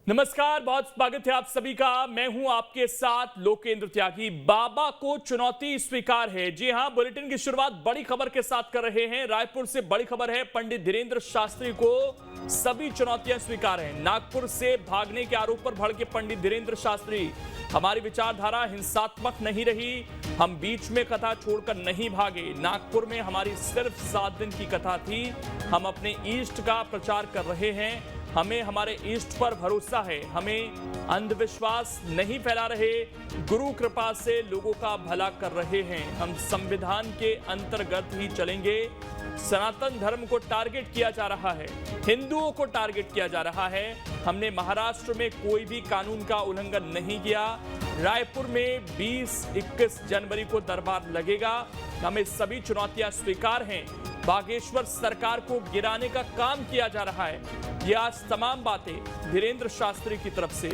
नमस्कार, बहुत स्वागत है आप सभी का। मैं हूं आपके साथ लोकेंद्र त्यागी। बाबा को चुनौती स्वीकार है। जी हां, बुलेटिन की शुरुआत बड़ी खबर के साथ कर रहे हैं। रायपुर से बड़ी खबर है, पंडित धीरेन्द्र शास्त्री को सभी चुनौतियां स्वीकार हैं। नागपुर से भागने के आरोप पर भड़के पंडित धीरेन्द्र शास्त्री, हमारी विचारधारा हिंसात्मक नहीं रही, हम बीच में कथा छोड़कर नहीं भागे। नागपुर में हमारी सिर्फ 7 दिन की कथा थी, हम अपने ईष्ट का प्रचार कर रहे हैं, हमें हमारे ईष्ट पर भरोसा है, हमें अंधविश्वास नहीं फैला रहे, गुरु कृपा से लोगों का भला कर रहे हैं, हम संविधान के अंतर्गत ही चलेंगे। सनातन धर्म को टारगेट किया जा रहा है, हिंदुओं को टारगेट किया जा रहा है। हमने महाराष्ट्र में कोई भी कानून का उल्लंघन नहीं किया। रायपुर में 20-21 जनवरी को दरबार लगेगा। हमें सभी चुनौतियां स्वीकार हैं। बागेश्वर सरकार को गिराने का काम किया जा रहा है। ये आज तमाम बातें धीरेन्द्र शास्त्री की तरफ से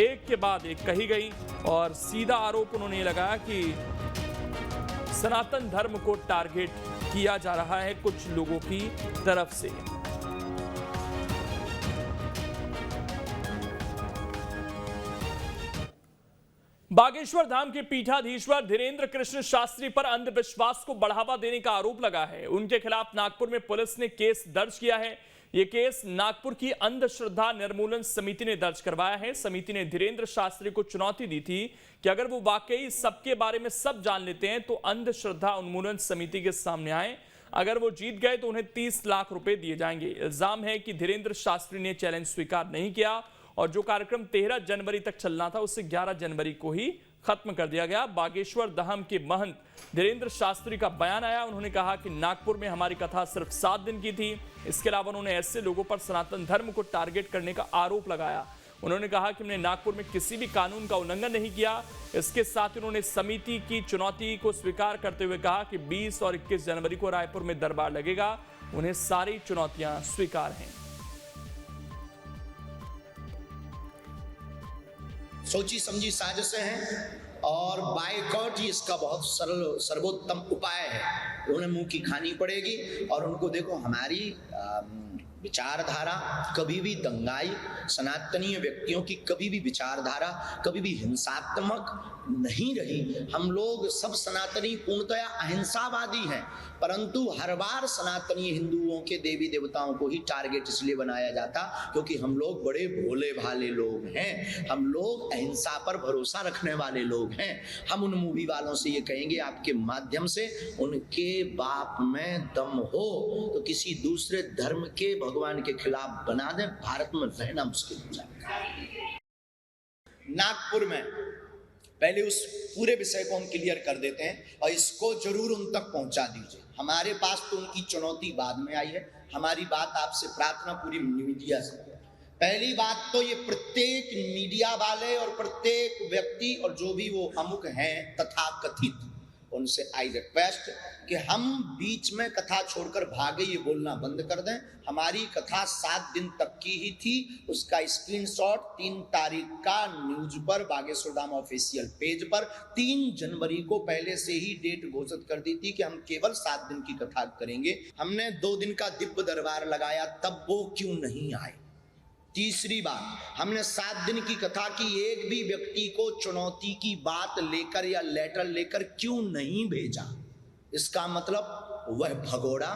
एक के बाद एक कही गई और सीधा आरोप उन्होंने लगाया कि सनातन धर्म को टारगेट किया जा रहा है कुछ लोगों की तरफ से। बागेश्वर धाम के पीठाधीश्वर धीरेन्द्र कृष्ण शास्त्री पर अंधविश्वास को बढ़ावा देने का आरोप लगा है। उनके खिलाफ नागपुर में पुलिस ने केस दर्ज किया है। यह केस नागपुर की अंधश्रद्धा निर्मूलन समिति ने दर्ज करवाया है। समिति ने धीरेन्द्र शास्त्री को चुनौती दी थी कि अगर वो वाकई सबके बारे में सब जान लेते हैं तो अंधश्रद्धा उन्मूलन समिति के सामने आए। अगर वो जीत गए तो उन्हें 30 लाख रुपए दिए जाएंगे। इल्जाम है कि धीरेन्द्र शास्त्री ने चैलेंज स्वीकार नहीं किया और जो कार्यक्रम 13 जनवरी तक चलना था उसे 11 जनवरी को ही खत्म कर दिया गया। बागेश्वर धाम के महंत धीरेन्द्र शास्त्री का बयान आया। उन्होंने कहा कि नागपुर में हमारी कथा सिर्फ 7 दिन की थी। इसके अलावा उन्होंने ऐसे लोगों पर सनातन धर्म को टारगेट करने का आरोप लगाया। उन्होंने कहा कि हमने नागपुर में किसी भी कानून का उल्लंघन नहीं किया। इसके साथ उन्होंने समिति की चुनौती को स्वीकार करते हुए कहा कि 20 और 21 जनवरी को रायपुर में दरबार लगेगा। उन्हें सारी चुनौतियां स्वीकार हैं। सोची समझी साजिशें हैं और बायकॉट ही इसका बहुत सरल सर्वोत्तम उपाय है। उन्हें मुंह की खानी पड़ेगी और उनको देखो, हमारी विचारधारा कभी भी दंगाई, सनातनीय व्यक्तियों की कभी भी विचारधारा कभी भी हिंसात्मक नहीं रही। हम लोग सब सनातनी पूर्णतया अहिंसावादी हैं, परंतु हर बार सनातनी हिंदुओं के देवी देवताओं को ही टारगेट इसलिए बनाया जाता क्योंकि हम लोग बड़े भोले भाले लोग हैं, हम लोग अहिंसा पर भरोसा रखने वाले लोग हैं। हम उन मूवी वालों से ये कहेंगे आपके माध्यम से, उनके बाप में दम हो तो किसी दूसरे धर्म के भगवान के खिलाफ बना दें, भारत में रहना मुश्किल हो जाएगा। नागपुर में पहले उस पूरे विषय को हम क्लियर कर देते हैं और इसको जरूर उन तक पहुंचा दीजिए। हमारे पास तो उनकी चुनौती बाद में आई है, हमारी बात आपसे प्रार्थना पूरी मीडिया से। पहली बात तो ये प्रत्येक मीडिया वाले और प्रत्येक व्यक्ति और जो भी वो अमुक हैं तथाकथित, उनसे आई रिक्वेस्ट कि हम बीच में कथा छोड़कर भागे ये बोलना बंद कर दें। हमारी कथा 7 दिन तक की ही थी। उसका स्क्रीनशॉट 3 तारीख का न्यूज पर, बागेश्वर धाम ऑफिशियल पेज पर 3 जनवरी को पहले से ही डेट घोषित कर दी थी कि हम केवल 7 दिन की कथा करेंगे। हमने 2 दिन का दिव्य दरबार लगाया, तब वो क्यों नहीं आए। तीसरी बात, हमने 7 दिन की कथा की, एक भी व्यक्ति को चुनौती की बात लेकर या लेटर लेकर क्यों नहीं भेजा। इसका मतलब वह भगोड़ा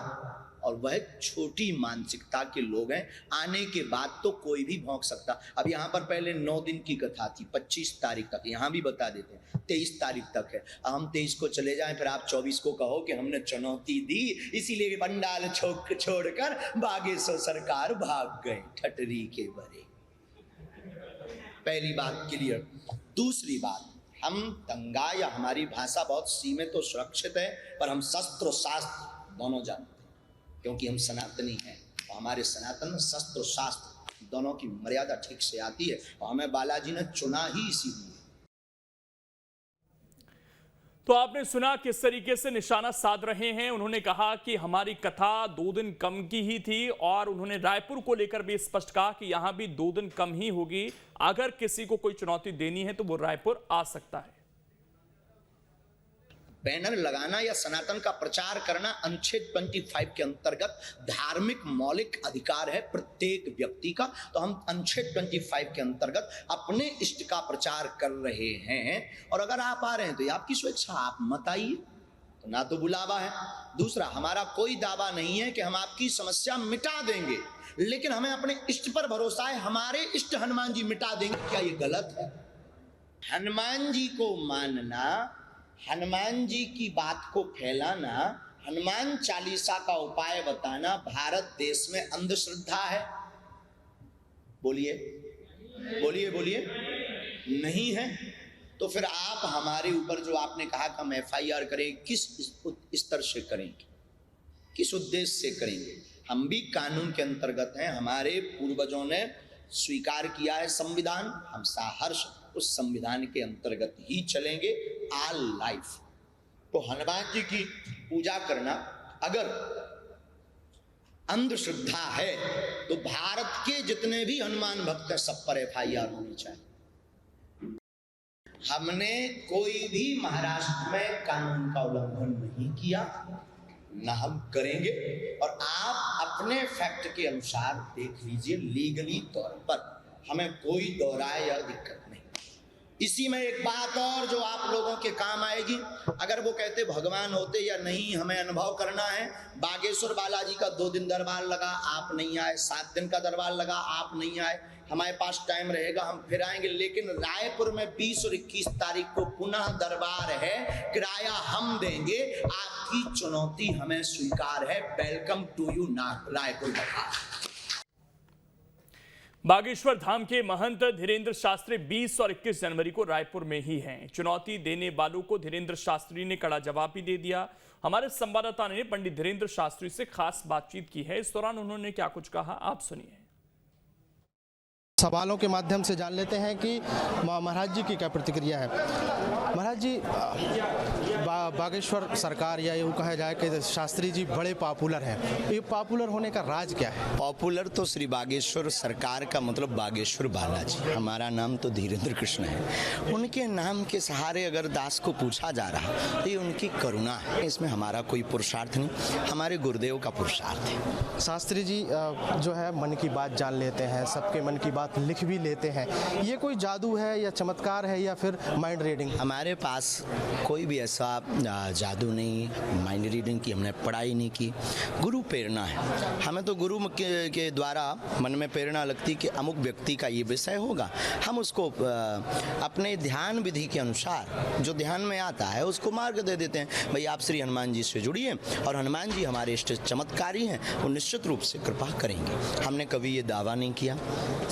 और वह छोटी मानसिकता के लोग हैं। आने के बाद तो कोई भी भौंक सकता। अब यहाँ पर पहले 9 दिन की कथा थी, 25 तारीख तक, यहाँ भी बता देते हैं 23 तारीख तक है। हम 23 को चले जाएं, फिर आप 24 को कहो कि हमने चुनौती दी इसीलिए पंडाल छोड़कर बागेश्वर सरकार भाग गए ठटरी के बरे। पहली बात क्लियर। दूसरी बात, हम दंगा या हमारी भाषा बहुत सीमित और सुरक्षित है, पर हम शस्त्र और शास्त्र दोनों जानते हैं क्योंकि हम सनातनी हैं और हमारे सनातन में शस्त्र और शास्त्र दोनों की मर्यादा ठीक से आती है और हमें बालाजी ने चुना ही इसीलिए। तो आपने सुना किस तरीके से निशाना साध रहे हैं। उन्होंने कहा कि हमारी कथा 2 दिन कम की ही थी और उन्होंने रायपुर को लेकर भी स्पष्ट कहा कि यहां भी 2 दिन कम ही होगी। अगर किसी को कोई चुनौती देनी है तो वो रायपुर आ सकता है। बैनर लगाना या सनातन का प्रचार करना अनुच्छेद 25 के अंतर्गत धार्मिक मौलिक अधिकार है प्रत्येक व्यक्ति का। तो हम अनुच्छेद 25 के अंतर्गत अपने इष्ट का प्रचार कर रहे हैं, और अगर आप आ रहे हैं तो ये आपकी स्वेच्छा, आप मत आइए, तो ना तो बुलावा है। दूसरा, हमारा कोई दावा नहीं है कि हम आपकी समस्या मिटा देंगे, लेकिन हमें अपने इष्ट पर भरोसा है, हमारे इष्ट हनुमान जी मिटा देंगे। क्या ये गलत है? हनुमान जी को मानना, हनुमान जी की बात को फैलाना, हनुमान चालीसा का उपाय बताना भारत देश में अंधश्रद्धा है? बोलिए बोलिए बोलिए, नहीं है। तो फिर आप हमारे ऊपर जो आपने कहा कि हम FIR करें, किस स्तर से करेंगे, किस उद्देश्य से करेंगे? हम भी कानून के अंतर्गत हैं, हमारे पूर्वजों ने स्वीकार किया है संविधान, हम सहर्ष उस संविधान के अंतर्गत ही चलेंगे ऑल लाइफ। तो हनुमान जी की पूजा करना अगर अंधश्रद्धा है तो भारत के जितने भी हनुमान भक्त हैं सब पर FIR होनी चाहिए। हमने कोई भी महाराष्ट्र में कानून का उल्लंघन नहीं किया, ना हम करेंगे, और आप अपने फैक्ट के अनुसार देख लीजिए, लीगली तौर पर हमें कोई दोहराए या दिक्कत नहीं। इसी में एक बात और जो आप लोगों के काम आएगी, अगर वो कहते भगवान होते या नहीं हमें अनुभव करना है, बागेश्वर बालाजी का 2 दिन दरबार लगा, आप नहीं आए, 7 दिन का दरबार लगा, आप नहीं आए, हमारे पास टाइम रहेगा हम फिर आएंगे। लेकिन रायपुर में 20 और 21 तारीख को पुनः दरबार है, किराया हम देंगे, आपकी चुनौती हमें स्वीकार है। वेलकम टू यू रायपुर दरबार। बागेश्वर धाम के महंत धीरेन्द्र शास्त्री 20 और 21 जनवरी को रायपुर में ही हैं। चुनौती देने वालों को धीरेन्द्र शास्त्री ने कड़ा जवाब भी दे दिया। हमारे संवाददाता ने पंडित धीरेन्द्र शास्त्री से खास बातचीत की है। इस दौरान उन्होंने क्या कुछ कहा, आप सुनिए। सवालों के माध्यम से जान लेते हैं कि महाराज जी की क्या प्रतिक्रिया है। महाराज जी, बागेश्वर सरकार या यूँ कहा जाए कि शास्त्री जी बड़े पॉपुलर हैं, ये पॉपुलर होने का राज क्या है? पॉपुलर तो श्री बागेश्वर सरकार का मतलब बागेश्वर बालाजी, हमारा नाम तो धीरेन्द्र कृष्ण है। उनके नाम के सहारे अगर दास को पूछा जा रहा तो ये उनकी करुणा है, इसमें हमारा कोई पुरुषार्थ नहीं, हमारे गुरुदेव का पुरुषार्थ है। शास्त्री जी जो है मन की बात जान लेते हैं, सबके मन की बात लिख भी लेते हैं, ये कोई जादू है या चमत्कार है या फिर माइंड रीडिंग? हमारे पास कोई भी ऐसा जादू नहीं, माइंड रीडिंग की हमने पढ़ाई नहीं की, गुरु प्रेरणा है। हमें तो गुरु के द्वारा मन में प्रेरणा लगती कि अमुक व्यक्ति का ये विषय होगा, हम उसको अपने ध्यान विधि के अनुसार जो ध्यान में आता है उसको मार्ग दे देते हैं। भाई आप श्री हनुमान जी से जुड़िए और हनुमान जी हमारे इष्ट चमत्कारी हैं, वो निश्चित रूप से कृपा करेंगे। हमने कभी ये दावा नहीं किया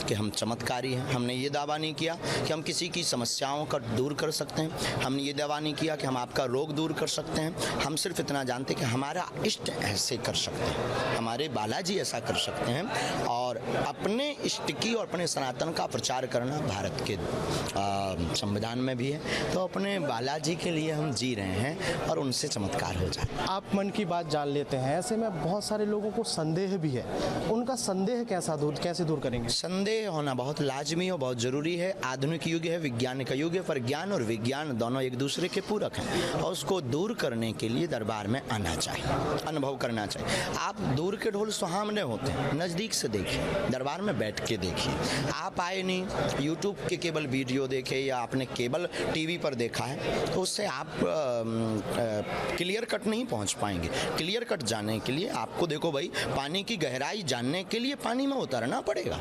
कि हम चमत्कारी हैं, हमने ये दावा नहीं किया कि हम किसी की समस्याओं का दूर कर सकते हैं, हमने ये दावा नहीं किया कि हम आपका रोग दूर कर सकते हैं। हम सिर्फ इतना जानते कि हमारा इष्ट ऐसे कर सकते हैं, हमारे बालाजी ऐसा कर सकते हैं, और अपने इष्ट की और अपने सनातन का प्रचार करना भारत के संविधान में भी है। तो अपने बालाजी के लिए हम जी रहे हैं और उनसे चमत्कार हो जाए। आप मन की बात जान लेते हैं, ऐसे में बहुत सारे लोगों को संदेह भी है, उनका संदेह कैसे दूर करेंगे? संदेह होना बहुत लाजमी और बहुत जरूरी है। आधुनिक युग है, विज्ञान का युग है, पर ज्ञान और विज्ञान दोनों एक दूसरे के पूरक हैं, और उसको दूर करने के लिए दरबार में आना चाहिए, अनुभव करना चाहिए। आप दूर के ढोल सुहावने होते हैं, नज़दीक से देखिए, दरबार में बैठ के देखिए। आप आए नहीं, यूट्यूब के केवल वीडियो देखे या आपने केवल टीवी पर देखा है, तो उससे आप क्लियर कट नहीं पहुंच पाएंगे। क्लियर कट जाने के लिए आपको देखो भाई, पानी की गहराई जानने के लिए पानी में उतरना पड़ेगा।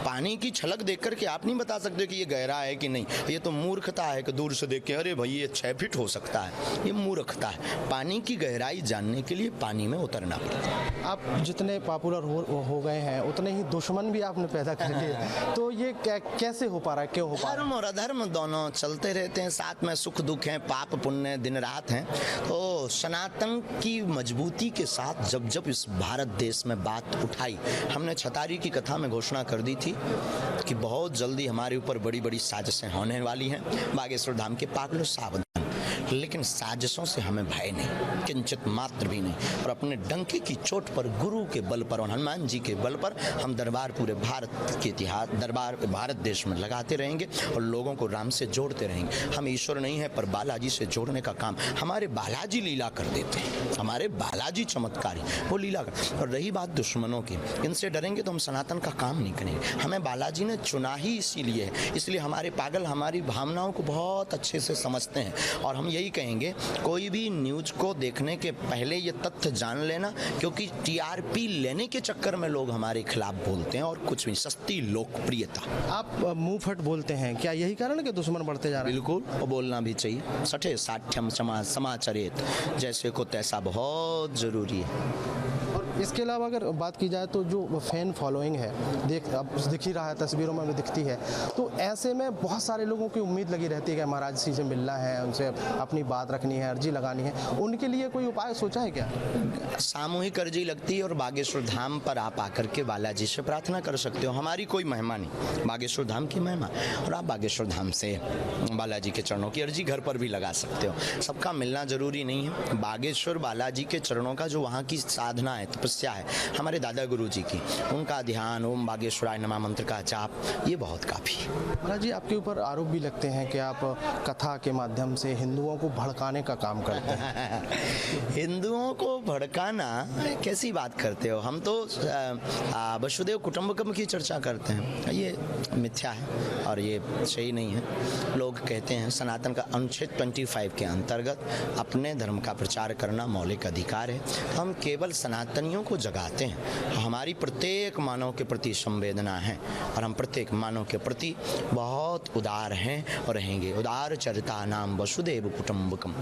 पानी की छलक देख करके आप नहीं बता सकते कि ये गहरा है कि नहीं। ये तो मूर्खता है कि दूर से देख के अरे भाई ये 6 फीट हो सकता है, ये मूर्खता है। पानी की गहराई जानने के लिए पानी में उतरना पड़ेगा। आप जितने पॉपुलर हो गए हैं उतने ही दुश्मन भी आपने पैदा कर लिए, तो ये कैसे हो पा रहा है, क्यों हो पा रहा है? धर्म और अधर्म दोनों चलते रहते हैं साथ में, सुख दुख हैं, पाप पुण्य दिन रात हैं। तो सनातन की मजबूती के साथ जब जब इस भारत देश में बात उठाई, हमने छतारी की कथा में घोषणा कर दी थी कि बहुत जल्दी हमारे ऊपर बड़ी बड़ी साजिशें होने वाली हैं, बागेश्वर धाम के पागलों सावधान। लेकिन साजिशों से हमें भय नहीं, किंचित मात्र भी नहीं। और अपने डंके की चोट पर, गुरु के बल पर और हनुमान जी के बल पर हम दरबार पूरे भारत के इतिहास, दरबार भारत देश में लगाते रहेंगे और लोगों को राम से जोड़ते रहेंगे। हम ईश्वर नहीं है, पर बालाजी से जोड़ने का काम हमारे बालाजी लीला कर देते हैं। हमारे बालाजी चमत्कारी वो लीला कर। और रही बात दुश्मनों की, इनसे डरेंगे तो हम सनातन का काम नहीं करेंगे। हमें बालाजी ने चुना ही इसीलिए है, इसलिए हमारे पागल हमारी भावनाओं को बहुत अच्छे से समझते हैं। और हम यही कहेंगे, कोई भी न्यूज को देखने के पहले ये तथ्य जान लेना, क्योंकि टीआरपी लेने के चक्कर में लोग हमारे खिलाफ बोलते हैं और कुछ भी, सस्ती लोकप्रियता। आप मुंह फट बोलते हैं, क्या यही कारण है कि दुश्मन बढ़ते जा रहे हैं? बिल्कुल, और बोलना भी चाहिए। सठे साठ्यम समाचरित, जैसे को तैसा बहुत जरूरी है। और इसके अलावा अगर बात की जाए तो जो फैन फॉलोइंग है, अब दिख ही रहा है, तस्वीरों में भी दिखती है, तो ऐसे में बहुत सारे लोगों की उम्मीद लगी रहती है कि महाराज जी से मिलना है, उनसे अपनी बात रखनी है, अर्जी लगानी है। उनके लिए कोई उपाय सोचा है क्या? सामूहिक अर्जी लगती है और बागेश्वर धाम पर आप आकर के बालाजी से प्रार्थना कर सकते हो। हमारी कोई महिमा नहीं, बागेश्वर धाम की महिमा। और आप बागेश्वर धाम से बालाजी के चरणों की अर्जी घर पर भी लगा सकते हो। सबका मिलना जरूरी नहीं है। बागेश्वर बालाजी के चरणों का जो वहाँ की साधना है, तपस्या है, हमारे दादा गुरु जी की, उनका ध्यान, ओम बागेश्वराय नमः मंत्र का जाप, ये बहुत काफी है। महाराज जी, आपके ऊपर आरोप भी लगते हैं कि आप कथा के माध्यम से हिंदुओं को भड़काने का काम करते हैं। हिंदुओं को भड़काना कैसी बात करते हो? हम तो वसुदेव कुटुंबकम की चर्चा करते हैं। ये मिथ्या है और ये सही नहीं है। लोग कहते हैं सनातन का अनुच्छेद 25 के अंतर्गत अपने धर्म का प्रचार करना मौलिक अधिकार है। तो हम केवल सनातनियों को जगाते हैं। हमारी प्रत्येक मानव के प्रति संवेदना है और हम प्रत्येक मानव के प्रति बहुत उदार हैं और रहेंगे। उदार चरिता नाम वसुदेव कुटुंबकम।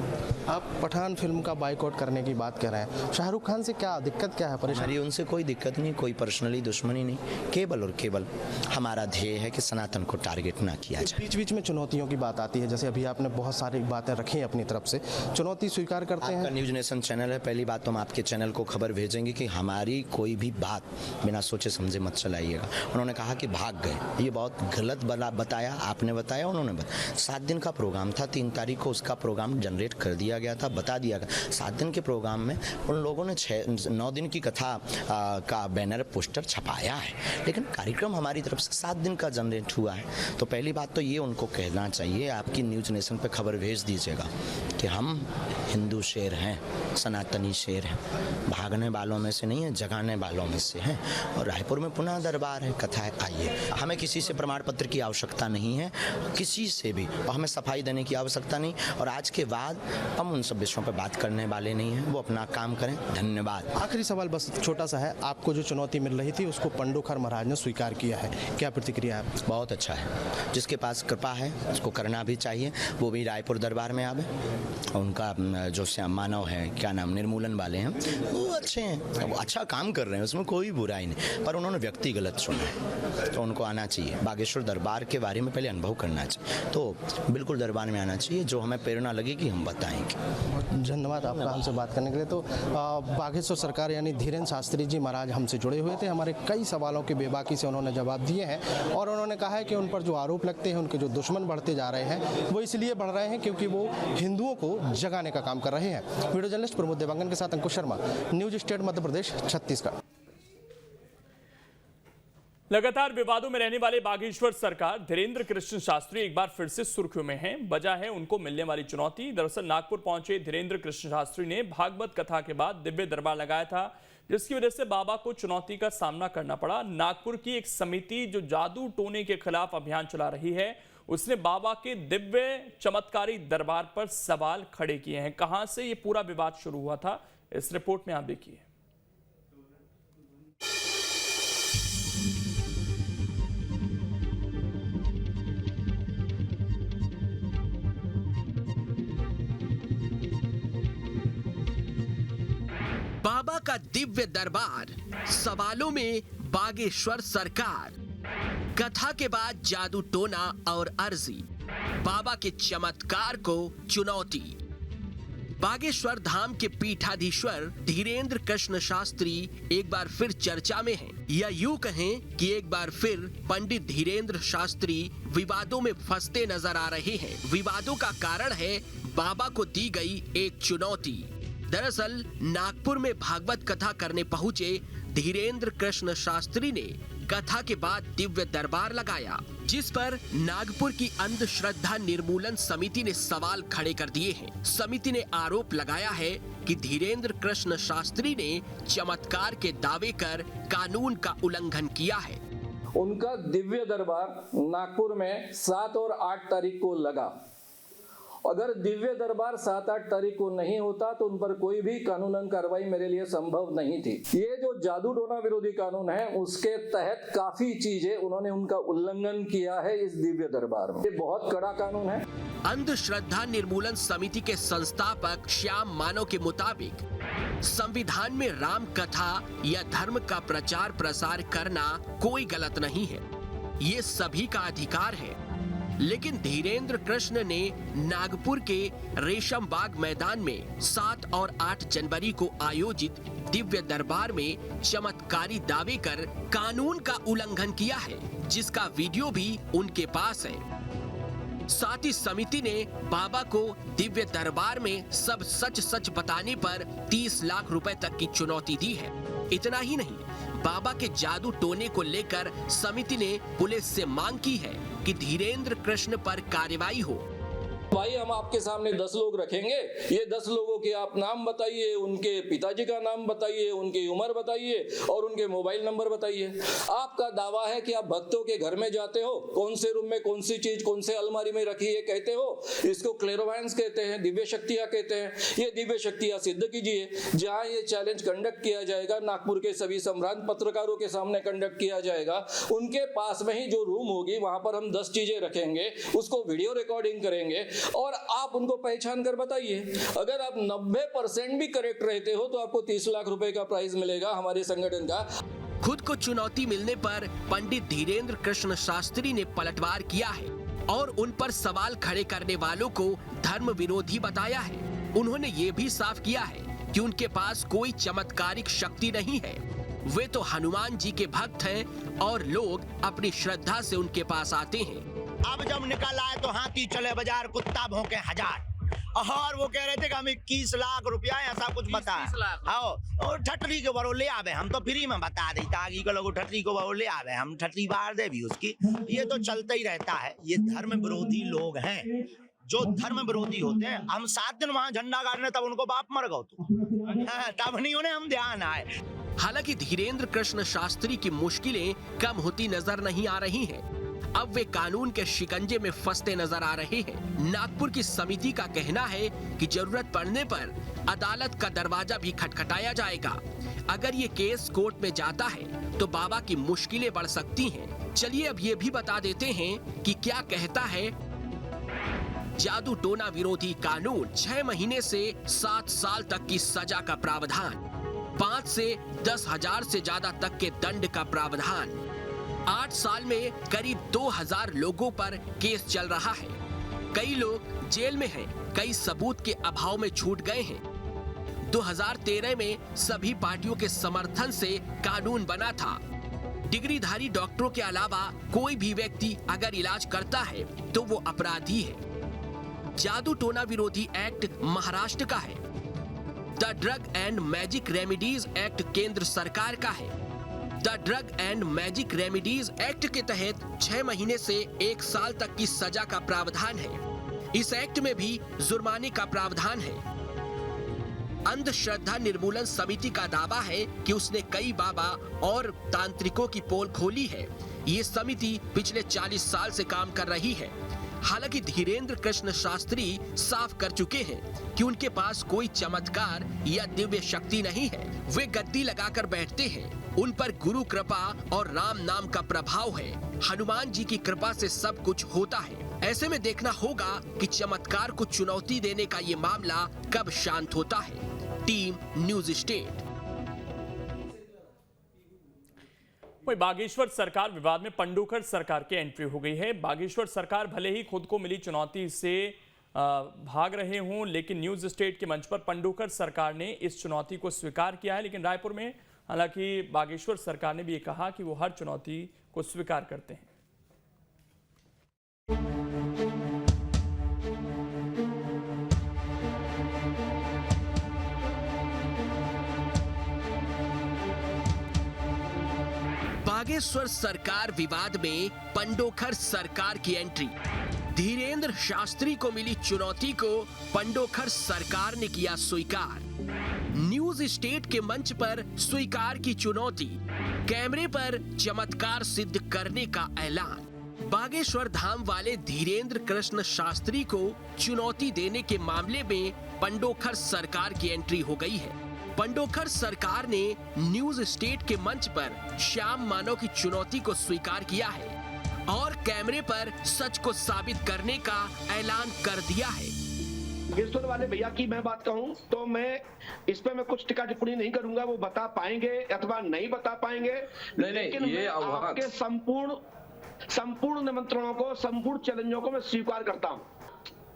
आप पठान फिल्म का बाइकआउट करने की बात कर रहे हैं, शाहरुख खान से क्या दिक्कत, क्या है परेशानी? हमारी उनसे कोई दिक्कत नहीं, कोई पर्सनली दुश्मनी नहीं। केवल और केवल हमारा ध्येय है कि सनातन को टारगेट ना किया जाए। बीच बीच में चुनौतियों की बात आती है, जैसे अभी आपने बहुत सारी बातें रखी अपनी तरफ से, चुनौती स्वीकार करते हैं? आपका न्यूज नेशन चैनल है, पहली बात तो हम आपके चैनल को खबर भेजेंगे कि हमारी कोई भी बात बिना सोचे समझे मत चलाइएगा। उन्होंने कहा कि भाग गए, ये बहुत गलत बताया, आपने बताया, उन्होंने बताया। 7 दिन का प्रोग्राम था, 3 तारीख को उसका प्रोग्राम जनरेट कर दिया गया था, बता दिया गया। 7 दिन के प्रोग्राम में उन लोगों ने 9 दिन की कथा का बैनर पोस्टर छपाया है, लेकिन कार्यक्रम हमारी तरफ से 7 दिन का जनरेट हुआ है। तो पहली बात तो ये उनको कहना चाहिए, आपकी न्यूज नेशन पे खबर भेज दीजिएगा कि हम हिंदू शेर हैं, सनातनी शेर हैं, भागने वालों में से नहीं है, जगाने वालों में से हैं। और रायपुर में पुनः दरबार है, कथा है, आइए। हमें किसी से प्रमाण पत्र की आवश्यकता नहीं है, किसी से भी, और हमें सफाई देने की आवश्यकता नहीं। और आज के बाद हम उन सब विषयों पर बात करने वाले नहीं हैं, वो अपना काम करें। धन्यवाद। आखिरी सवाल बस छोटा सा है, आपको जो चुनौती मिल रही थी उसको पंडोखर महाराज ने स्वीकार किया है, क्या प्रतिक्रिया है? बहुत अच्छा है, जिसके पास कृपा है उसको करना भी चाहिए। वो भी रायपुर दरबार में आवे। उनका जो श्याम मानव है, क्या नाम, निर्मूलन वाले हैं, वो अच्छे हैं, वो अच्छा काम कर रहे हैं, उसमें कोई बुराई नहीं। पर उन्होंने व्यक्ति गलत चुना है, तो उनको आना चाहिए। बागेश्वर दरबार के बारे में पहले अनुभव करना चाहिए, तो बिल्कुल दरबार में आना चाहिए। जो हमें प्रेरणा लगेगी हम बताएंगे। धन्यवाद आपका हमसे बात करने के लिए। तो बागेश्वर सरकार यानी धीरेन्द्र शास्त्री जी महाराज हमसे जुड़े हुए थे। हमारे कई सवालों के बेबाकी से उन्होंने जवाब दिए हैं और उन्होंने कहा है कि उन पर जो आरोप लगते हैं, उनके जो दुश्मन बढ़ते जा रहे हैं, वो इसलिए बढ़ रहे हैं क्योंकि वो हिंदुओं को जगाने का काम कर रहे हैं। वीडियो जर्नलिस्ट प्रमोद देवांगन के साथ अंकुश शर्मा, न्यूज स्टेट मध्य प्रदेश, छत्तीसगढ़। लगातार विवादों में रहने वाले बागेश्वर सरकार धीरेन्द्र कृष्ण शास्त्री एक बार फिर से सुर्खियों में हैं। वजह है उनको मिलने वाली चुनौती। दरअसल नागपुर पहुंचे धीरेन्द्र कृष्ण शास्त्री ने भागवत कथा के बाद दिव्य दरबार लगाया था, जिसकी वजह से बाबा को चुनौती का सामना करना पड़ा। नागपुर की एक समिति जो जादू टोने के खिलाफ अभियान चला रही है, उसने बाबा के दिव्य चमत्कारी दरबार पर सवाल खड़े किए हैं। कहां से ये पूरा विवाद शुरू हुआ था, इस रिपोर्ट में आप देखिए। बाबा का दिव्य दरबार, सवालों में बागेश्वर सरकार, कथा के बाद जादू टोना और अर्जी, बाबा के चमत्कार को चुनौती। बागेश्वर धाम के पीठाधीश्वर धीरेन्द्र कृष्ण शास्त्री एक बार फिर चर्चा में हैं, या यूं कहें कि एक बार फिर पंडित धीरेन्द्र शास्त्री विवादों में फंसते नजर आ रहे हैं। विवादों का कारण है बाबा को दी गई एक चुनौती। दरअसल नागपुर में भागवत कथा करने पहुंचे धीरेन्द्र कृष्ण शास्त्री ने कथा के बाद दिव्य दरबार लगाया, जिस पर नागपुर की अंधश्रद्धा निर्मूलन समिति ने सवाल खड़े कर दिए हैं। समिति ने आरोप लगाया है कि धीरेन्द्र कृष्ण शास्त्री ने चमत्कार के दावे कर कानून का उल्लंघन किया है। उनका दिव्य दरबार नागपुर में 7 और 8 तारीख को लगा। अगर दिव्य दरबार 7-8 तारीख को नहीं होता तो उन पर कोई भी कानूनन कार्रवाई मेरे लिए संभव नहीं थी। ये जो जादू टोना विरोधी कानून है उसके तहत काफी चीजें उन्होंने उनका उल्लंघन किया है इस दिव्य दरबार में। ये बहुत कड़ा कानून है। अंधश्रद्धा निर्मूलन समिति के संस्थापक श्याम मानव के मुताबिक संविधान में राम कथा या धर्म का प्रचार प्रसार करना कोई गलत नहीं है, ये सभी का अधिकार है। लेकिन धीरेन्द्र कृष्ण ने नागपुर के रेशम बाग मैदान में 7 और 8 जनवरी को आयोजित दिव्य दरबार में चमत्कारी दावे कर कानून का उल्लंघन किया है, जिसका वीडियो भी उनके पास है। साथ ही समिति ने बाबा को दिव्य दरबार में सब सच सच बताने पर 30 लाख रुपए तक की चुनौती दी है। इतना ही नहीं, बाबा के जादू टोने को लेकर समिति ने पुलिस से मांग की है कि धीरेन्द्र कृष्ण पर कार्रवाई हो। भाई हम आपके सामने 10 लोग रखेंगे, ये 10 लोगों के आप नाम बताइए, उनके पिताजी का नाम बताइए, उनकी उम्र बताइए और उनके मोबाइल नंबर बताइए। आपका दावा है कि आप भक्तों के घर में जाते हो, कौन से रूम में कौन सी चीज कौन से अलमारी में रखी है कहते हो, इसको क्लेरोवायंस कहते हैं, दिव्य शक्तियां कहते हैं। ये दिव्य शक्तियां सिद्ध कीजिए। जहां ये चैलेंज कंडक्ट किया जाएगा, नागपुर के सभी सम्रांत पत्रकारों के सामने कंडक्ट किया जाएगा, उनके पास में ही जो रूम होगी वहां पर हम 10 चीजें रखेंगे, उसको वीडियो रिकॉर्डिंग करेंगे और आप उनको पहचान कर बताइए। अगर आप 90% भी करेक्ट रहते हो तो आपको 30 लाख रुपए का प्राइज मिलेगा हमारे संगठन का। खुद को चुनौती मिलने पर पंडित धीरेन्द्र कृष्ण शास्त्री ने पलटवार किया है और उन पर सवाल खड़े करने वालों को धर्म विरोधी बताया है। उन्होंने ये भी साफ किया है कि उनके पास कोई चमत्कारिक शक्ति नहीं है, वे तो हनुमान जी के भक्त हैं और लोग अपनी श्रद्धा से उनके पास आते हैं। अब जब निकल आए तो हाथी चले बाजार, कुत्ता भौंके 1000। और वो कह रहे थे कि हम 21 लाख रुपया ऐसा कुछ बता। हाँ, और ठटरी के बरो ले आवे, हम तो फ्री में बता दी ताकि के लोग ठटरी को बरो ले आवे, हम ठटरी बार दे भी उसकी। ये तो चलता ही रहता है। ये धर्म विरोधी लोग हैं, जो धर्म विरोधी होते हैं। हम 7 दिन वहां झंडा गाड़ने तब उनको बाप मर गए तब नहीं उन्हें हम ध्यान आए। हालांकि धीरेन्द्र कृष्ण शास्त्री की मुश्किलें कम होती नजर नहीं आ रही हैं। अब वे कानून के शिकंजे में फंसते नजर आ रहे हैं। नागपुर की समिति का कहना है कि जरूरत पड़ने पर अदालत का दरवाजा भी खटखटाया जाएगा। अगर ये केस कोर्ट में जाता है तो बाबा की मुश्किलें बढ़ सकती हैं। चलिए अब ये भी बता देते हैं कि क्या कहता है जादू टोना विरोधी कानून। 6 महीने से 7 साल तक की सजा का प्रावधान, 5 से 10,000 से ज्यादा तक के दंड का प्रावधान। 8 साल में करीब 2000 लोगों पर केस चल रहा है। कई लोग जेल में हैं, कई सबूत के अभाव में छूट गए हैं। 2013 में सभी पार्टियों के समर्थन से कानून बना था। डिग्रीधारी डॉक्टरों के अलावा कोई भी व्यक्ति अगर इलाज करता है तो वो अपराधी है। जादू टोना विरोधी एक्ट महाराष्ट्र का है। The drug and magic remedies act केंद्र सरकार का है। The drug and magic remedies act के तहत 6 महीने से 1 साल तक की सजा का प्रावधान है। इस एक्ट में भी जुर्माने का प्रावधान है। अंधश्रद्धा निर्मूलन समिति का दावा है कि उसने कई बाबा और तांत्रिकों की पोल खोली है। ये समिति पिछले 40 साल से काम कर रही है। हालांकि धीरेन्द्र कृष्ण शास्त्री साफ कर चुके हैं कि उनके पास कोई चमत्कार या दिव्य शक्ति नहीं है। वे गद्दी लगाकर बैठते हैं, उन पर गुरु कृपा और राम नाम का प्रभाव है। हनुमान जी की कृपा से सब कुछ होता है। ऐसे में देखना होगा कि चमत्कार को चुनौती देने का ये मामला कब शांत होता है। Team news state. वहीं बागेश्वर सरकार विवाद में पंडोकर सरकार की एंट्री हो गई है। बागेश्वर सरकार भले ही खुद को मिली चुनौती से भाग रहे हों, लेकिन न्यूज स्टेट के मंच पर पंडोकर सरकार ने इस चुनौती को स्वीकार किया है। लेकिन रायपुर में हालांकि बागेश्वर सरकार ने भी ये कहा कि वो हर चुनौती को स्वीकार करते हैं। बागेश्वर सरकार विवाद में पंडोखर सरकार की एंट्री। धीरेन्द्र शास्त्री को मिली चुनौती को पंडोखर सरकार ने किया स्वीकार। न्यूज स्टेट के मंच पर स्वीकार की चुनौती, कैमरे पर चमत्कार सिद्ध करने का ऐलान। बागेश्वर धाम वाले धीरेन्द्र कृष्ण शास्त्री को चुनौती देने के मामले में पंडोखर सरकार की एंट्री हो गई है। पंडोखर सरकार ने न्यूज स्टेट के मंच पर श्याम मानव की चुनौती को स्वीकार किया है और कैमरे पर सच को साबित करने का ऐलान कर दिया है। बागेश्वर वाले भैया की मैं बात कहूं तो मैं इस पे मैं कुछ टिक्का टिप्पणी नहीं करूंगा, वो बता पाएंगे अथवा नहीं बता पाएंगे। लेकिन ये मैं आपके संपूर्ण निमंत्रणों को, संपूर्ण चैलेंजों को मैं स्वीकार करता हूं।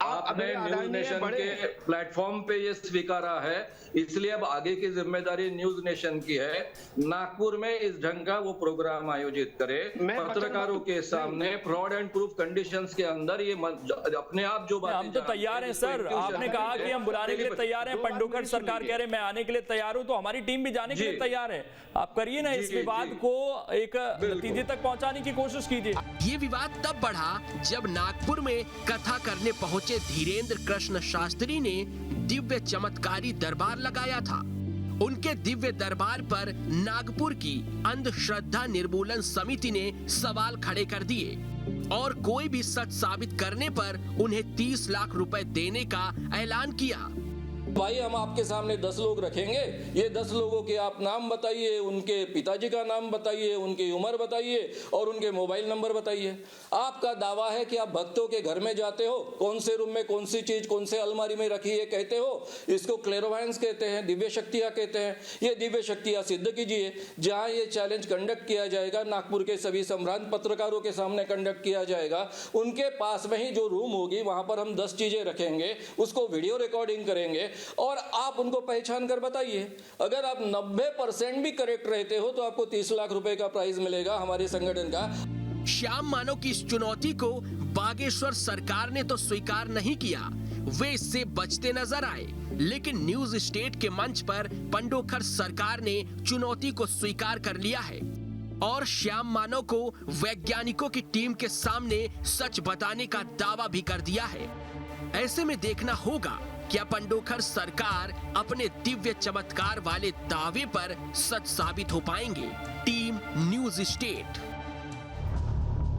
आपने न्यूज नेशन के प्लेटफॉर्म पे ये स्वीकारा है, इसलिए अब आगे की जिम्मेदारी न्यूज नेशन की है। नागपुर में इस ढंग का वो प्रोग्राम आयोजित करे, पत्रकारों के सामने फ्रॉड एंड प्रूफ कंडीशंस के अंदर ये अपने आप जो बात। हम तो तैयार हैं सर, आपने कहा कि हम बुलाने के लिए तैयार हैं, पंडोखर सरकार कह रहे मैं आने के लिए तैयार हूं, तो हमारी टीम भी जाने के लिए तैयार है। आप करिए ना, इस विवाद को एक नतीजे तक पहुंचाने की कोशिश कीजिए। ये विवाद तब बढ़ा जब नागपुर में कथा करने पहुंचे धीरेन्द्र कृष्ण शास्त्री ने दिव्य चमत्कारी दरबार लगाया था। उनके दिव्य दरबार पर नागपुर की अंधश्रद्धा निर्मूलन समिति ने सवाल खड़े कर दिए और कोई भी सच साबित करने पर उन्हें 30 लाख रुपए देने का ऐलान किया। भाई हम आपके सामने 10 लोग रखेंगे, ये 10 लोगों के आप नाम बताइए, उनके पिताजी का नाम बताइए, उनकी उम्र बताइए और उनके मोबाइल नंबर बताइए। आपका दावा है कि आप भक्तों के घर में जाते हो, कौन से रूम में कौन सी चीज कौन से अलमारी में रखी है कहते हो, इसको क्लेरोवायंस कहते हैं, दिव्य शक्तियां कहते हैं। ये दिव्य शक्तियां सिद्ध कीजिए। जहां ये चैलेंज कंडक्ट किया जाएगा, नागपुर के सभी सम्रांत पत्रकारों के सामने कंडक्ट किया जाएगा, उनके पास में ही जो रूम होगी वहां पर हम 10 चीजें रखेंगे, उसको वीडियो रिकॉर्डिंग करेंगे और आप उनको पहचान कर बताइए। अगर आप 90% भी करेक्ट रहते हो तो आपको 30 लाख रुपए का प्राइज मिलेगा हमारे संगठन का। श्याम मानव की इस चुनौती को बागेश्वर सरकार ने तो स्वीकार नहीं किया, वे इससे बचते नजर आए। लेकिन न्यूज स्टेट के मंच पर पंडोखर सरकार ने चुनौती को स्वीकार कर लिया है और श्याम मानव को वैज्ञानिकों की टीम के सामने सच बताने का दावा भी कर दिया है। ऐसे में देखना होगा क्या पंडोखर सरकार अपने दिव्य चमत्कार वाले दावे पर सच साबित हो पाएंगे। Team news state.